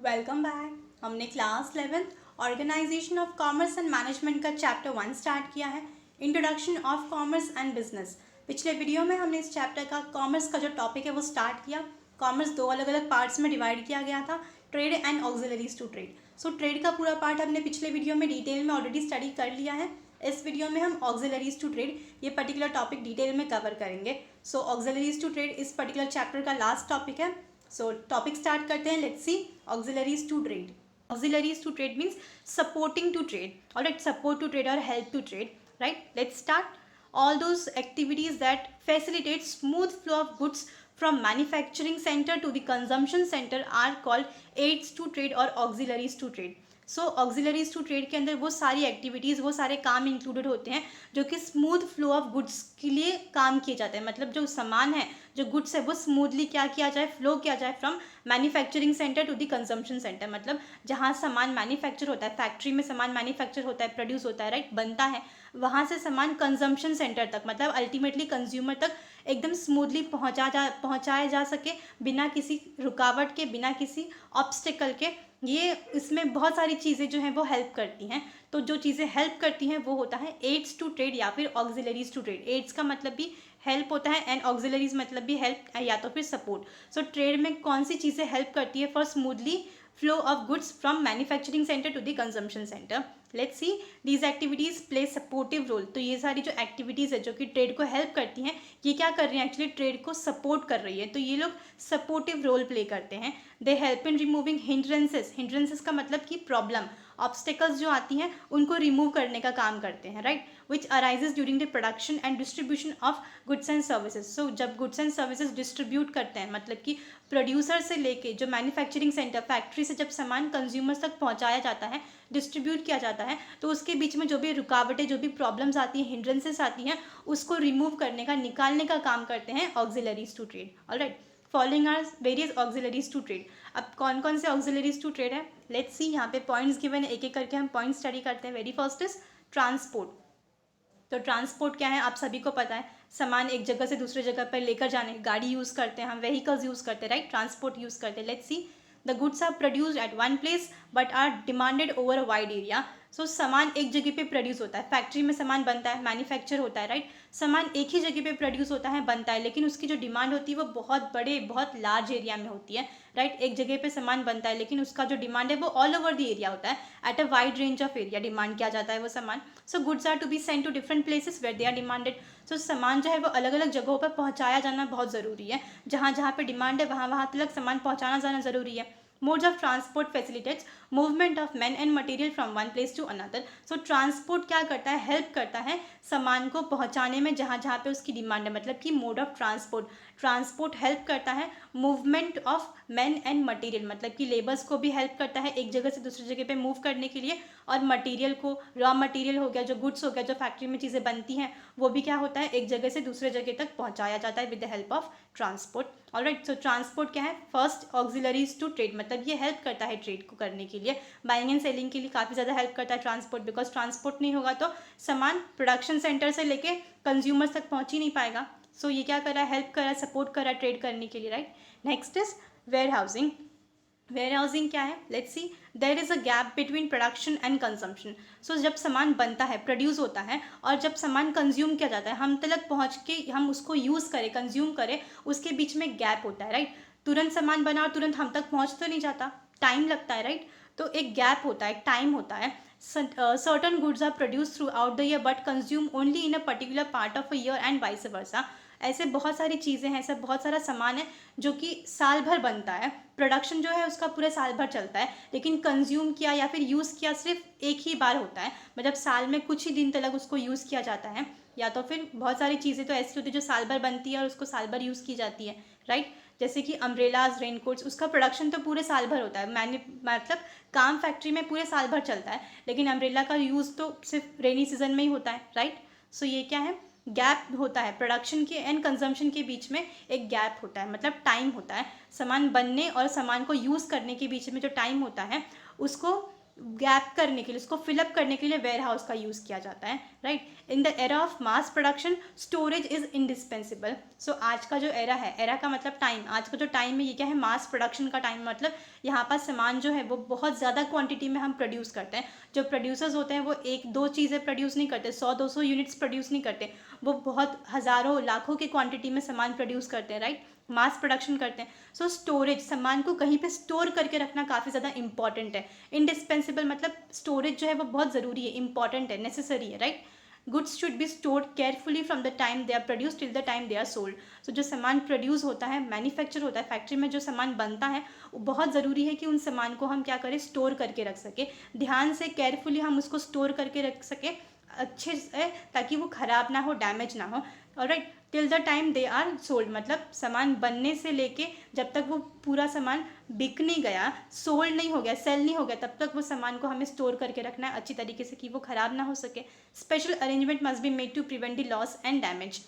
Welcome back. हमने class 11th organisation of commerce and management का chapter 1 start किया है, introduction of commerce and business. पिछले video में हमने इस चैप्टर का कॉमर्स का जो टॉपिक है वो स्टार्ट किया। कॉमर्स दो अलग अलग पार्ट्स में डिवाइड किया गया था, trade and auxiliaries to trade. So trade का पूरा पार्ट हमने पिछले वीडियो में डिटेल में ऑलरेडी स्टडी कर लिया है। इस वीडियो में हम ऑक्सिलरीज टू ट्रेड ये पर्टिकुलर टॉपिक डिटेल में कवर करेंगे। सो ऑक्सिलरीज टू ट्रेड इस पर्टिकुलर चैप्टर का लास्ट टॉपिक है। सो टॉपिक स्टार्ट करते हैं। Let's C auxiliaries to trade. Auxiliaries to trade means supporting to trade. All right, support to trade or help to trade. Right, let's start. All those activities that facilitate smooth flow of goods from manufacturing center to the consumption center are called aids to trade or auxiliaries to trade. So auxiliaries to trade के अंदर वो सारी activities, वो सारे काम included होते हैं जो कि स्मूथ फ्लो ऑफ गुड्स के लिए काम किए जाते हैं। मतलब जो सामान है, जो गुड्स है, वो स्मूथली क्या किया जाए, फ्लो किया जाए from manufacturing centre to the consumption centre. मतलब जहाँ सामान मैन्युफैक्चर होता है, फैक्ट्री में सामान मैन्युफैक्चर होता है, प्रोड्यूस होता है, राइट, बनता है, वहाँ से सामान कंजम्पशन सेंटर तक, मतलब अल्टीमेटली कंज्यूमर तक एकदम स्मूथली पहुँचाया जा सके, बिना किसी रुकावट के, बिना किसी ऑब्स्टिकल के। ये इसमें बहुत सारी चीज़ें जो हैं वो हेल्प करती हैं। तो जो चीज़ें हेल्प करती हैं वो होता है एड्स टू ट्रेड या फिर ऑक्सिलरीज टू ट्रेड। एड्स का मतलब भी हेल्प होता है एंड ऑक्सिलरीज मतलब भी हेल्प या तो फिर सपोर्ट। सो ट्रेड में कौन सी चीज़ें हेल्प करती है for smoothly flow of goods from manufacturing centre to the consumption centre. Let's see these activities play supportive role. तो ये सारी जो एक्टिविटीज़ है जो कि ट्रेड को हेल्प करती हैं, ये क्या कर रही हैं, एक्चुअली ट्रेड को सपोर्ट कर रही है। तो ये लोग सपोर्टिव रोल प्ले करते हैं। They help in removing hindrances. Hindrances का मतलब कि प्रॉब्लम, ऑब्स्टेकल्स जो आती हैं उनको रिमूव करने का काम करते हैं, right, which arises during the production and distribution of goods and services. So जब गुड्स एंड सर्विसेज डिस्ट्रीब्यूट करते हैं, मतलब कि प्रोड्यूसर से लेके जो मैन्युफैक्चरिंग सेंटर, फैक्ट्री से जब सामान कंज्यूमर्स तक पहुंचाया जाता है, डिस्ट्रीब्यूट किया जाता है, तो उसके बीच में जो भी रुकावटें, जो भी प्रॉब्लम्स आती हैं, हिंड्रेंसेस आती हैं, उसको रिमूव करने का, निकालने का काम करते हैं auxiliaries to trade. Alright, following are various auxiliaries to trade. अब कौन कौन से ऑक्सिलरीज टू ट्रेड है, लेट्स सी। यहाँ पे पॉइंट्स गिवन है, एक एक करके हम पॉइंट स्टडी करते हैं। Very first is transport. तो ट्रांसपोर्ट क्या है, आप सभी को पता है, सामान एक जगह से दूसरे जगह पर लेकर जाने, गाड़ी यूज़ करते हैं हम, व्हीकल्स यूज़ करते हैं, राइट, ट्रांसपोर्ट यूज़ करते हैं। Let's see, the goods are produced at one place but are demanded over a wide area. So सामान एक जगह पे प्रोड्यूस होता है, फैक्ट्री में सामान बनता है, मैन्युफैक्चर होता है, राइट, सामान एक ही जगह पे प्रोड्यूस होता है, बनता है, लेकिन उसकी जो डिमांड होती है वो बहुत बड़े, बहुत लार्ज एरिया में होती है, राइट। एक जगह पे सामान बनता है लेकिन उसका जो डिमांड है वो ऑल ओवर द एरिया होता है, at a wide range of area demand किया जाता है वो सामान। So goods are to be sent to different places where they are demanded. So सामान जो है वो अलग अलग जगहों पर पहुंचाया जाना बहुत ज़रूरी है। जहाँ जहाँ पे डिमांड है वहाँ वहाँ तक सामान पहुँचाना जाना ज़रूरी है। Modes of transport facilitates movement of man and material from one place to another. So transport क्या करता है, हेल्प करता है सामान को पहुंचाने में जहाँ जहाँ पे उसकी डिमांड है, मतलब कि mode of transport. Transport help करता है movement of man and material, मतलब कि लेबर्स को भी हेल्प करता है एक जगह से दूसरी जगह पे मूव करने के लिए, और मटेरियल को, रॉ मटेरियल हो गया, जो गुड्स हो गया, जो फैक्ट्री में चीज़ें बनती हैं, वो भी क्या होता है, एक जगह से दूसरे जगह तक पहुँचाया जाता है with the help of transport. Alright, so transport क्या है, फर्स्ट ऑक्सिलरीज टू ट्रेड, मतलब ये हेल्प करता है ट्रेड को करने के लिए, बाइंग एंड सेलिंग के लिए काफ़ी ज़्यादा हेल्प करता है ट्रांसपोर्ट, बिकॉज ट्रांसपोर्ट नहीं होगा तो सामान प्रोडक्शन सेंटर से लेके कंज्यूमर्स तक पहुंच ही नहीं पाएगा। सो ये क्या कर रहा है, हेल्प कर रहा है, सपोर्ट कर रहा है ट्रेड करने के लिए, right. Next is warehousing. Warehousing क्या है, let's see, there is a gap between production and consumption. So जब सामान बनता है, प्रोड्यूस होता है, और जब सामान कंज्यूम किया जाता है, हम तक पहुंच के हम उसको यूज़ करें, कंज्यूम करें, उसके बीच में गैप होता है, राइट। तुरंत सामान बना और तुरंत हम तक पहुंच तो नहीं जाता, टाइम लगता है, राइट। तो एक गैप होता है, एक टाइम होता है। Certain goods are produce throughout the year but consume only in a particular part of a year and vice versa. ऐसे बहुत सारी चीज़ें हैं, ऐसा बहुत सारा सामान है जो कि साल भर बनता है, प्रोडक्शन जो है उसका पूरे साल भर चलता है, लेकिन कंज्यूम किया या फिर यूज़ किया सिर्फ एक ही बार होता है, मतलब साल में कुछ ही दिन तक उसको यूज़ किया जाता है। या तो फिर बहुत सारी चीज़ें तो ऐसी होती है जो साल भर बनती है और उसको साल भर यूज़ की जाती है, राइट। जैसे कि अम्ब्रेलाज, रेनकोट्स, उसका प्रोडक्शन तो पूरे साल भर होता है, मतलब काम फैक्ट्री में पूरे साल भर चलता है, लेकिन अम्ब्रेला का यूज़ तो सिर्फ रेनी सीजन में ही होता है, राइट। सो ये क्या है, गैप होता है प्रोडक्शन के एंड कंजम्पशन के बीच में, एक गैप होता है, मतलब टाइम होता है, सामान बनने और सामान को यूज़ करने के बीच में जो टाइम होता है उसको गैप करने के लिए, उसको फिलअप करने के लिए वेयर हाउस का यूज़ किया जाता है, right. In the era of mass production storage is indispensable. So आज का जो एरा है, एरा का मतलब टाइम, आज का जो टाइम है ये क्या है, मास प्रोडक्शन का टाइम, मतलब यहाँ पर सामान जो है वो बहुत ज़्यादा क्वांटिटी में हम प्रोड्यूस करते हैं। जो प्रोड्यूसर्स होते हैं वो एक दो चीज़ें प्रोड्यूस नहीं करते, 100-200 यूनिट्स प्रोड्यूस नहीं करते, वो बहुत हज़ारों लाखों की क्वांटिटी में सामान प्रोड्यूस करते हैं, राइट, मास प्रोडक्शन करते हैं। सो स्टोरेज, सामान को कहीं पे स्टोर करके रखना काफ़ी ज़्यादा इंपॉर्टेंट है। इंडिस्पेंसिबल मतलब स्टोरेज जो है वो बहुत ज़रूरी है, इंपॉर्टेंट है, नेसेसरी है, right. Goods should be stored carefully from the time they are produce till the time they are sold. So जो सामान प्रोड्यूस होता है, मैन्युफैक्चर होता है, फैक्ट्री में जो सामान बनता है, वो बहुत ज़रूरी है कि उन सामान को हम क्या करें, स्टोर करके रख सके, ध्यान से केयरफुली हम उसको स्टोर करके रख सके अच्छे से, ताकि वो ख़राब ना हो, डैमेज ना हो, alright. Till the time they are sold मतलब सामान बनने से लेके जब तक वो पूरा सामान बिक नहीं गया, सोल्ड नहीं हो गया, सेल नहीं हो गया, तब तक वो सामान को हमें स्टोर करके रखना है अच्छी तरीके से कि वो ख़राब ना हो सके। Special arrangement must be made to prevent the loss and damage.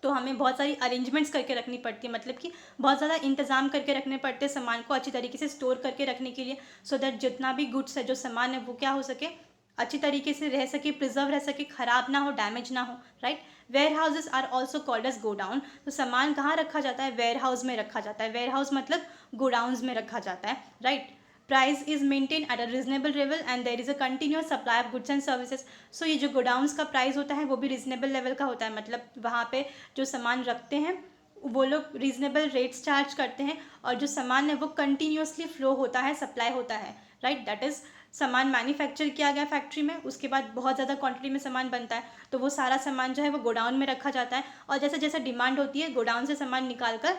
तो हमें बहुत सारी अरेंजमेंट्स करके रखनी पड़ती है, मतलब कि बहुत ज़्यादा इंतज़ाम करके रखने पड़ते हैं सामान को अच्छी तरीके से स्टोर करके रखने के लिए, सो दैट जितना भी गुड्स है, जो सामान है, वो क्या हो सके, अच्छी तरीके से रह सके, प्रिजर्व रह सके, ख़राब ना हो, डैमेज ना हो, right. Warehouses are also called as godown. तो सामान कहाँ रखा जाता है, वेयर हाउस में रखा जाता है, वेयर हाउस मतलब गोडाउन्स में रखा जाता है, right. Price is maintain at a reasonable level and there is a continuous supply of goods and services. So ये जो गोडाउन्स का प्राइस होता है वो भी रिजनेबल लेवल का होता है, मतलब वहाँ पे जो सामान रखते हैं वो लोग रीजनेबल रेट्स चार्ज करते हैं, और जो सामान है वो कंटिन्यूअसली फ्लो होता है, सप्लाई होता है, राइट। दैट इज़ सामान मैन्युफैक्चर किया गया फैक्ट्री में, उसके बाद बहुत ज़्यादा क्वांटिटी में सामान बनता है, तो वो सारा सामान जो है वो गोडाउन में रखा जाता है, और जैसे जैसे डिमांड होती है गोडाउन से सामान निकाल कर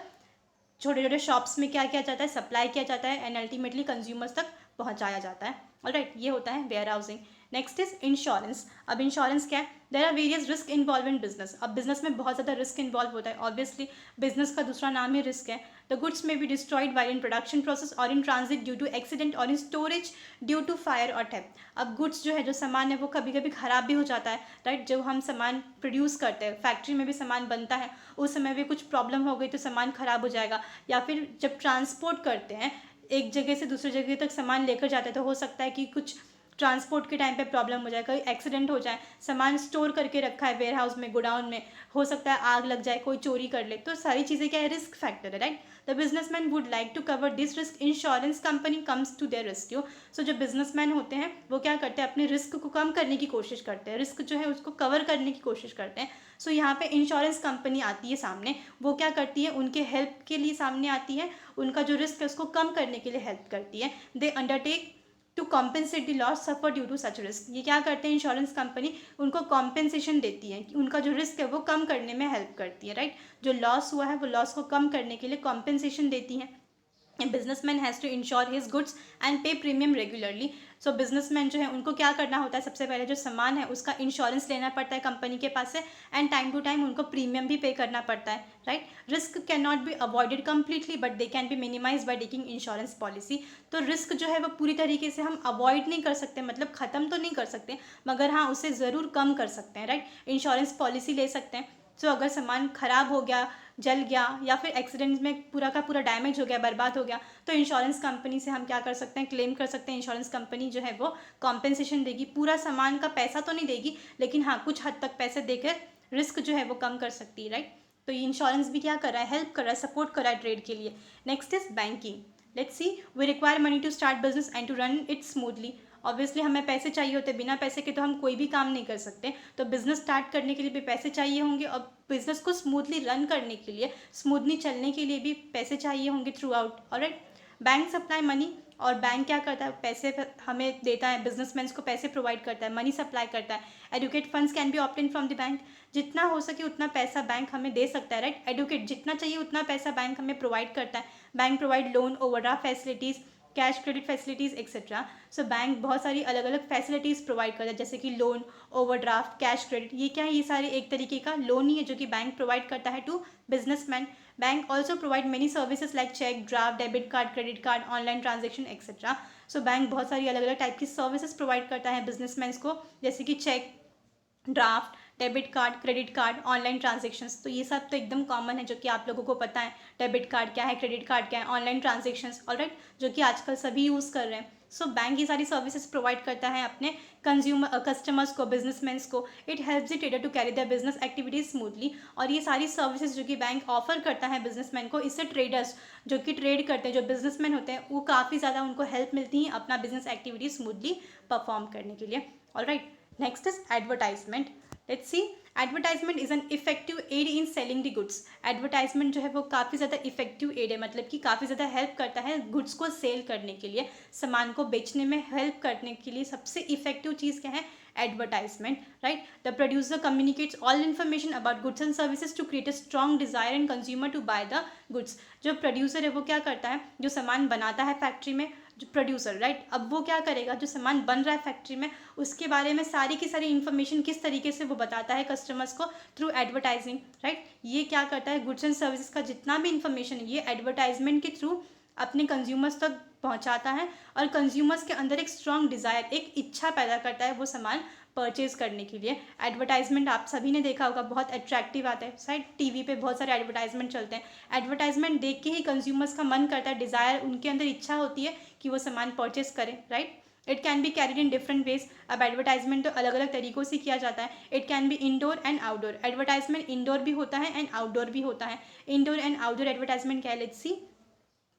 छोटे छोटे शॉप्स में क्या किया जाता है, सप्लाई किया जाता है, एंड अल्टीमेटली कंज्यूमर्स तक पहुंचाया जाता है, ऑलराइट। ये होता है warehousing. Next is insurance. अब इंश्योरेंस क्या है, there are various risk involve in business. अब बिजनेस में बहुत ज़्यादा रिस्क इन्वॉल्व होता है, ऑब्वियसली बिजनेस का दूसरा नाम ही रिस्क है। The goods may be destroyed while in production process और in transit due to accident और in storage due to fire और थेफ्ट। अब गुड्स जो है, जो सामान है, वो कभी कभी ख़राब भी हो जाता है, राइट। जब हम सामान प्रोड्यूस करते हैं, फैक्ट्री में भी सामान बनता है, उस समय भी कुछ प्रॉब्लम हो गई तो सामान ख़राब हो जाएगा, या फिर जब ट्रांसपोर्ट करते हैं एक जगह से दूसरी जगह तक सामान लेकर जाते हैं, तो हो सकता है कि कुछ ट्रांसपोर्ट के टाइम पे प्रॉब्लम हो जाए, कोई एक्सीडेंट हो जाए, सामान स्टोर करके रखा है वेयर हाउस में, गोडाउन में, हो सकता है आग लग जाए, कोई चोरी कर ले, तो सारी चीज़ें क्या है, रिस्क फैक्टर है, right. The businessman would like to cover this risk, insurance company comes to their rescue. So जो बिजनेसमैन होते हैं वो क्या करते हैं, अपने रिस्क को कम करने की कोशिश करते हैं, रिस्क जो है उसको कवर करने की कोशिश करते हैं। सो यहाँ पे इंश्योरेंस कंपनी आती है सामने, वो क्या करती है, उनके हेल्प के लिए सामने आती है, उनका जो रिस्क है उसको कम करने के लिए हेल्प करती है। They undertake to compensate the loss suffer due to such risk. ये क्या करते हैं, इंश्योरेंस कंपनी उनको कॉम्पेंसेशन देती है, कि उनका जो रिस्क है वो कम करने में हेल्प करती है, राइट। जो लॉस हुआ है वो लॉस को कम करने के लिए कॉम्पेंसेशन देती है। Businessman has to insure his goods and pay premium regularly. So businessman जो है उनको क्या करना होता है, सबसे पहले जो सामान है उसका इंश्योरेंस लेना पड़ता है कंपनी के पास से, एंड टाइम टू टाइम उनको प्रीमियम भी पे करना पड़ता है, right. Risk can not be avoided completely but they can be minimise by taking insurance policy. तो रिस्क जो है वो पूरी तरीके से हम अवॉइड नहीं कर सकते, मतलब ख़त्म तो नहीं कर सकते, मगर हाँ उसे ज़रूर कम कर सकते हैं, राइट। इंश्योरेंस पॉलिसी ले सकते हैं। सो अगर सामान ख़राब हो गया, जल गया, या फिर एक्सीडेंट में पूरा का पूरा डैमेज हो गया, बर्बाद हो गया, तो इंश्योरेंस कंपनी से हम क्या कर सकते हैं, क्लेम कर सकते हैं। इंश्योरेंस कंपनी जो है वो कॉम्पेंसेशन देगी, पूरा सामान का पैसा तो नहीं देगी, लेकिन हाँ कुछ हद तक पैसे देकर रिस्क जो है वो कम कर सकती है, राइट। तो ये इंश्योरेंस भी क्या कर रहा है, हेल्प कर रहा है, सपोर्ट कर रहा है ट्रेड के लिए। Next is banking. Let's see, we require money to start business and to run it smoothly. Obviously हमें पैसे चाहिए होते हैं, बिना पैसे के तो हम कोई भी काम नहीं कर सकते, तो बिज़नेस स्टार्ट करने के लिए भी पैसे चाहिए होंगे, और बिज़नेस को स्मूथली रन करने के लिए, स्मूथली चलने के लिए भी पैसे चाहिए होंगे through out, alright. Bank supply money, और बैंक क्या करता है, पैसे हमें देता है, बिजनेसमैन को पैसे प्रोवाइड करता है, मनी सप्लाई करता है। Adequate funds can be obtain from the bank. जितना हो सके उतना पैसा बैंक हमें दे सकता है, राइट। एडुकेट, जितना चाहिए उतना पैसा बैंक हमें प्रोवाइड करता है। Bank provide loan, overdraft facilities, cash credit facilities etcetera. So bank बहुत सारी अलग अलग फैसिलिटीज़ प्रोवाइड करता है, जैसे कि लोन, ओवरड्राफ्ट, कैश क्रेडिट। ये क्या है, ये सारे एक तरीके का लोन ही है जो कि बैंक प्रोवाइड करता है to businessman. Bank also provide many services like cheque, draft, debit card, credit card, online transaction etcetera. So bank बहुत सारी अलग अलग टाइप की सर्विसेज प्रोवाइड करता है बिजनेसमैन को, जैसे कि cheque, draft, debit card, credit card, online transactions. तो ये सब तो एकदम कॉमन है जो कि आप लोगों को पता है। डेबिट कार्ड क्या है, क्रेडिट कार्ड क्या है, ऑनलाइन ट्रांजेक्शन्स, ऑलराइट, जो कि आजकल सभी यूज़ कर रहे हैं। सो बैंक ये सारी सर्विसेज प्रोवाइड करता है अपने कस्टमर्स को, बिजनेसमैन को। It helps the trader to carry the business activities smoothly. और ये सारी सर्विसेज जो कि बैंक ऑफर करता है बिजनेसमैन को, इससे ट्रेडर्स जो कि ट्रेड करते हैं, जो बिजनेसमैन होते हैं, वो काफ़ी ज़्यादा उनको हेल्प मिलती है अपना बिजनेस एक्टिविटी स्मूथली परफॉर्म करने के लिए। Alright, next is advertisement. Let's see, advertisement is an effective aid in selling the goods. Advertisement जो है वो काफ़ी ज़्यादा इफेक्टिव एड है, मतलब कि काफ़ी ज़्यादा हेल्प करता है गुड्स को सेल करने के लिए, सामान को बेचने में हेल्प करने के लिए सबसे इफेक्टिव चीज़ क्या है, advertisement, right. The producer communicates all information about goods and services to create a strong desire in consumer to buy the goods. जो प्रोड्यूसर है वो क्या करता है, जो सामान बनाता है फैक्ट्री में, जो प्रोड्यूसर, राइट, अब वो क्या करेगा, जो सामान बन रहा है फैक्ट्री में उसके बारे में सारी की सारी इन्फॉर्मेशन किस तरीके से वो बताता है कस्टमर्स को, थ्रू एडवर्टाइजिंग, राइट। ये क्या करता है, गुड्स एंड सर्विसेज का जितना भी इन्फॉर्मेशन है ये एडवर्टाइजमेंट के थ्रू अपने कंज्यूमर्स तक पहुंचाता है, और कंज्यूमर्स के अंदर एक स्ट्रॉन्ग डिज़ायर, एक इच्छा पैदा करता है वो सामान परचेज करने के लिए। एडवर्टाइजमेंट आप सभी ने देखा होगा, बहुत अट्रैक्टिव आता है, शायद टीवी पे बहुत सारे एडवर्टाइजमेंट चलते हैं। एडवर्टाइजमेंट देख के ही कंज्यूमर्स का मन करता है, डिज़ायर, उनके अंदर इच्छा होती है कि वो सामान परचेज करें, right. It can be carried in different ways. अब एडवर्टाइजमेंट तो अलग अलग तरीक़ों से किया जाता है। It can be indoor and outdoor. Advertisement indoor भी होता है एंड आउटडोर भी होता है। इंडोर एंड आउटडोर एडवर्टाइजमेंट क्या है, let's see.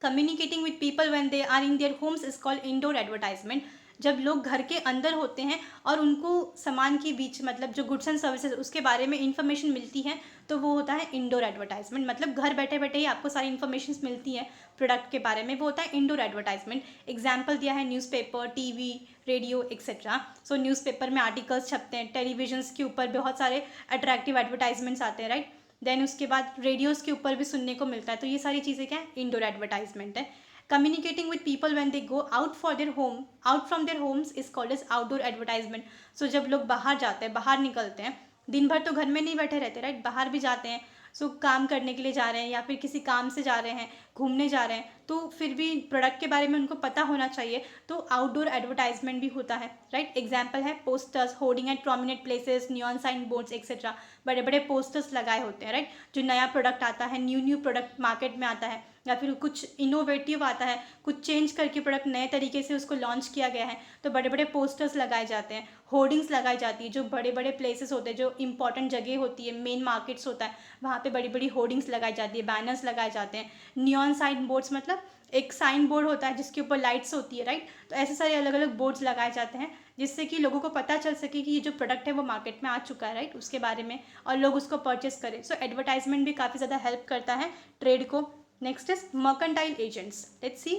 Communicating with people when they are in their homes is called indoor advertisement. जब लोग घर के अंदर होते हैं और उनको सामान के बीच, मतलब जो गुड्स एंड सर्विसेज उसके बारे में इंफॉर्मेशन मिलती है, तो वो होता है इंडोर एडवर्टाइजमेंट। मतलब घर बैठे बैठे ही आपको सारी इन्फॉर्मेशन मिलती है प्रोडक्ट के बारे में, वो होता है इंडोर एडवर्टाइजमेंट। एग्जाम्पल दिया है न्यूज़पेपर, टीवी, रेडियो एक्सेट्रा। सो न्यूज़पेपर में आर्टिकल्स छपते हैं, टेलीविजन्स के ऊपर बहुत सारे अट्रैक्टिव एडवर्टाइजमेंट्स आते हैं, राइट। देन उसके बाद रेडियोज़ के ऊपर भी सुनने को मिलता है। तो ये सारी चीज़ें क्या है, इंडोर एडवर्टाइजमेंट है। Communicating with people when they go out from their homes is called as outdoor advertisement. So जब लोग बाहर जाते हैं, बाहर निकलते हैं, दिन भर तो घर में नहीं बैठे रहते, राइट, बाहर भी जाते हैं। सो काम करने के लिए जा रहे हैं या फिर किसी काम से जा रहे हैं, घूमने जा रहे हैं, तो फिर भी प्रोडक्ट के बारे में उनको पता होना चाहिए, तो आउटडोर एडवर्टाइजमेंट भी होता है, राइट। एग्जाम्पल है posters, hoarding at prominent places, neon sign boards etcetera. बड़े बड़े पोस्टर्स लगाए होते हैं, राइट। जो नया प्रोडक्ट आता है, न्यू प्रोडक्ट मार्केट में आता है, या फिर कुछ इनोवेटिव आता है, कुछ चेंज करके प्रोडक्ट नए तरीके से उसको लॉन्च किया गया है, तो बड़े बड़े पोस्टर्स लगाए जाते हैं, होर्डिंग्स लगाई जाती है। जो बड़े बड़े प्लेसेस होते हैं, जो इंपॉर्टेंट जगह होती है, मेन मार्केट्स होता है, वहाँ पे बड़ी बड़ी होर्डिंग्स लगाई जाती है, बैनर्स लगाए जाते हैं। नियॉन साइन बोर्ड्स मतलब एक साइन बोर्ड होता है जिसके ऊपर लाइट्स होती है, राइट। तो ऐसे सारे अलग अलग बोर्ड्स लगाए जाते हैं जिससे कि लोगों को पता चल सके कि ये जो प्रोडक्ट है वो मार्केट में आ चुका है, राइट, उसके बारे में, और लोग उसको परचेस करें। सो एडवर्टाइजमेंट भी काफ़ी ज़्यादा हेल्प करता है ट्रेड को। Next is mercantile agents. Let's see,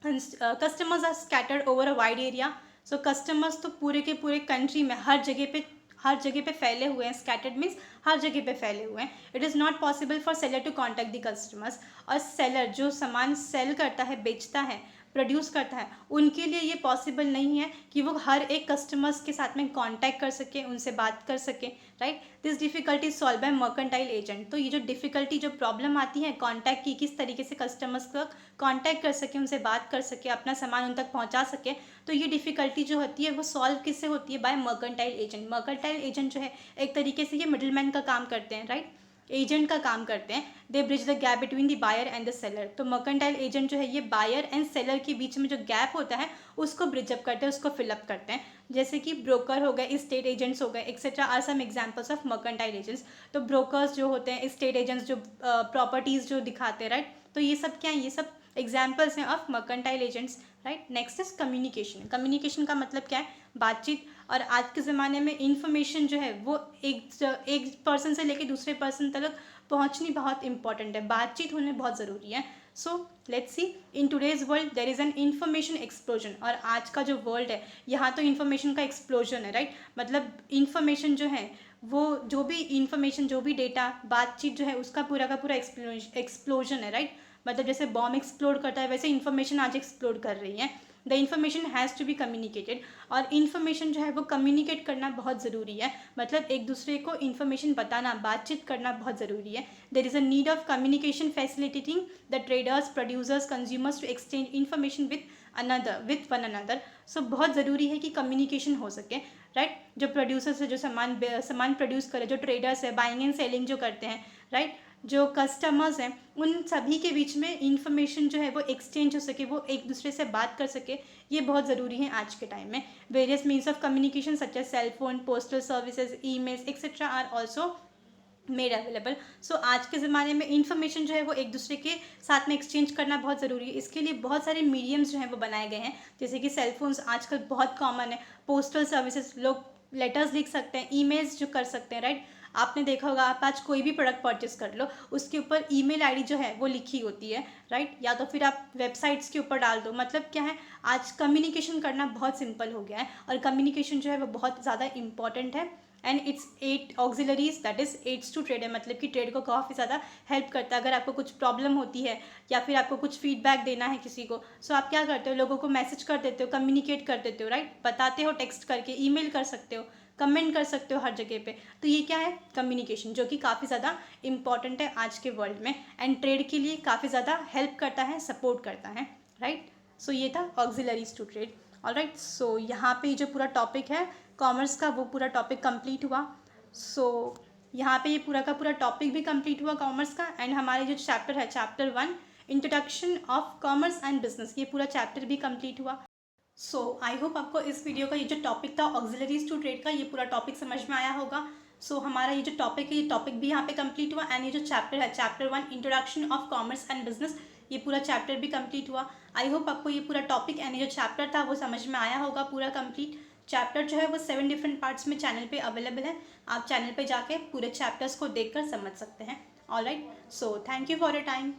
customers are scattered over a wide area. So customers तो पूरे के पूरे कंट्री में हर जगह पे फैले हुए हैं। स्कैटर्ड मीन्स हर जगह पे फैले हुए हैं। It is not possible for seller to contact the customers. और सेलर जो सामान सेल करता है, बेचता है, प्रोड्यूस करता है, उनके लिए ये पॉसिबल नहीं है कि वो हर एक कस्टमर्स के साथ में कांटेक्ट कर सके, उनसे बात कर सके, right. This difficulty solve by mercantile agent. तो ये जो डिफिकल्टी, जो प्रॉब्लम आती है कांटेक्ट की, किस तरीके से कस्टमर्स तक कांटेक्ट कर सके, उनसे बात कर सके, अपना सामान उन तक पहुंचा सके, तो ये डिफिकल्टी जो होती है वो सॉल्व किससे होती है, by mercantile agent. Mercantile agent जो है एक तरीके से ये मिडिलमैन का काम करते हैं, राइट, एजेंट का काम करते हैं। They bridge the gap between the buyer and the seller. तो मर्केंटाइल एजेंट जो है ये बायर एंड सेलर के बीच में जो गैप होता है उसको ब्रिज अप करते हैं, उसको फिलअप करते हैं। जैसे कि ब्रोकर हो गए, स्टेट एजेंट्स हो गए, etcetera are some examples of mercantile agents. तो ब्रोकर्स जो होते हैं, स्टेट एजेंट्स जो प्रॉपर्टीज़ जो दिखाते हैं, राइट, तो ये सब क्या है, ये सब एग्जाम्पल्स हैं of mercantile agents, right. Next is communication. Communication का मतलब क्या है, बातचीत। और आज के ज़माने में इंफॉर्मेशन जो है वो एक पर्सन से लेकर दूसरे पर्सन तक पहुंचनी बहुत इंपॉर्टेंट है, बातचीत होने बहुत ज़रूरी है। So let's see, in today's world there is an information explosion. और आज का जो वर्ल्ड है यहाँ तो इन्फॉर्मेशन का एक्सप्लोजन है, राइट। मतलब इन्फॉर्मेशन जो है वो, जो भी इन्फॉर्मेशन, जो भी डेटा, बातचीत जो है उसका पूरा का पूरा एक्सप्लोजन है, राइट। मतलब जैसे बॉम्ब एक्सप्लोड करता है वैसे इन्फॉर्मेशन आज एक्सप्लोड कर रही है। The information has to be communicated. और इन्फॉर्मेशन जो है वो कम्युनिकेट करना बहुत ज़रूरी है, मतलब एक दूसरे को इन्फॉर्मेशन बताना, बातचीत करना बहुत ज़रूरी है। There is a need of communication facilitating the traders, producers, consumers to exchange information with one another. So बहुत ज़रूरी है कि कम्युनिकेशन हो सके, राइट। जो प्रोड्यूसर्स है, जो सामान प्रोड्यूस करे, जो ट्रेडर्स है, बाइंग एंड सेलिंग जो करते हैं, राइट, जो कस्टमर्स हैं, उन सभी के बीच में इंफॉर्मेशन जो है वो एक्सचेंज हो सके, वो एक दूसरे से बात कर सके, ये बहुत ज़रूरी है आज के टाइम में। Various means of communication such as cell phone, postal services, emails etcetera are also made available. So आज के ज़माने में इंफॉर्मेशन जो है वो एक दूसरे के साथ में एक्सचेंज करना बहुत ज़रूरी है। इसके लिए बहुत सारे मीडियम्स जो हैं वो बनाए गए हैं, जैसे कि सेलफोन्स आजकल बहुत कॉमन है, पोस्टल सर्विसेज, लोग लेटर्स लिख सकते हैं, ईमेल्स जो कर सकते हैं, राइट। आपने देखा होगा, आप आज कोई भी प्रोडक्ट परचेस कर लो, उसके ऊपर ईमेल आईडी जो है वो लिखी होती है, राइट, या तो फिर आप वेबसाइट्स के ऊपर डाल दो। मतलब क्या है, आज कम्युनिकेशन करना बहुत सिंपल हो गया है, और कम्युनिकेशन जो है वो बहुत ज़्यादा इंपॉर्टेंट है। And it's 8 auxiliaries, that is aids to trade है, मतलब कि ट्रेड को काफ़ी ज़्यादा हेल्प करता है। अगर आपको कुछ प्रॉब्लम होती है या फिर आपको कुछ फीडबैक देना है किसी को, सो आप क्या करते हो, लोगों को मैसेज कर देते हो, कम्युनिकेट कर देते हो, राइट, बताते हो टेक्स्ट करके, ईमेल कर सकते हो, कमेंट कर सकते हो हर जगह पे। तो ये क्या है, कम्युनिकेशन, जो कि काफ़ी ज़्यादा इंपॉर्टेंट है आज के वर्ल्ड में, एंड ट्रेड के लिए काफ़ी ज़्यादा हेल्प करता है, सपोर्ट करता है, राइट। सो ये था ऑक्सिलरीज टू ट्रेड। ऑलराइट, सो यहाँ पे जो पूरा टॉपिक है कॉमर्स का, वो पूरा टॉपिक कंप्लीट हुआ। सो यहाँ पे ये पूरा का पूरा टॉपिक भी कंप्लीट हुआ कॉमर्स का। एंड हमारे जो चैप्टर है, chapter 1 introduction of commerce and business, ये पूरा चैप्टर भी कंप्लीट हुआ। सो आई होप आपको इस वीडियो का ये जो टॉपिक था ऑक्सिलरीज टू ट्रेड का, ये पूरा टॉपिक समझ में आया होगा। सो हमारा ये जो टॉपिक है, ये टॉपिक भी यहाँ पे कंप्लीट हुआ। एंड ये जो चैप्टर है, chapter 1 introduction of commerce and business, ये पूरा चैप्टर भी कंप्लीट हुआ। आई होप आपको ये पूरा टॉपिक एंड ये जो चैप्टर था वो समझ में आया होगा पूरा कंप्लीट। चैप्टर जो है वो 7 डिफरेंट पार्ट्स में चैनल पे अवेलेबल है, आप चैनल पे जाके पूरे चैप्टर्स को देखकर समझ सकते हैं। Alright, so thank you for your time.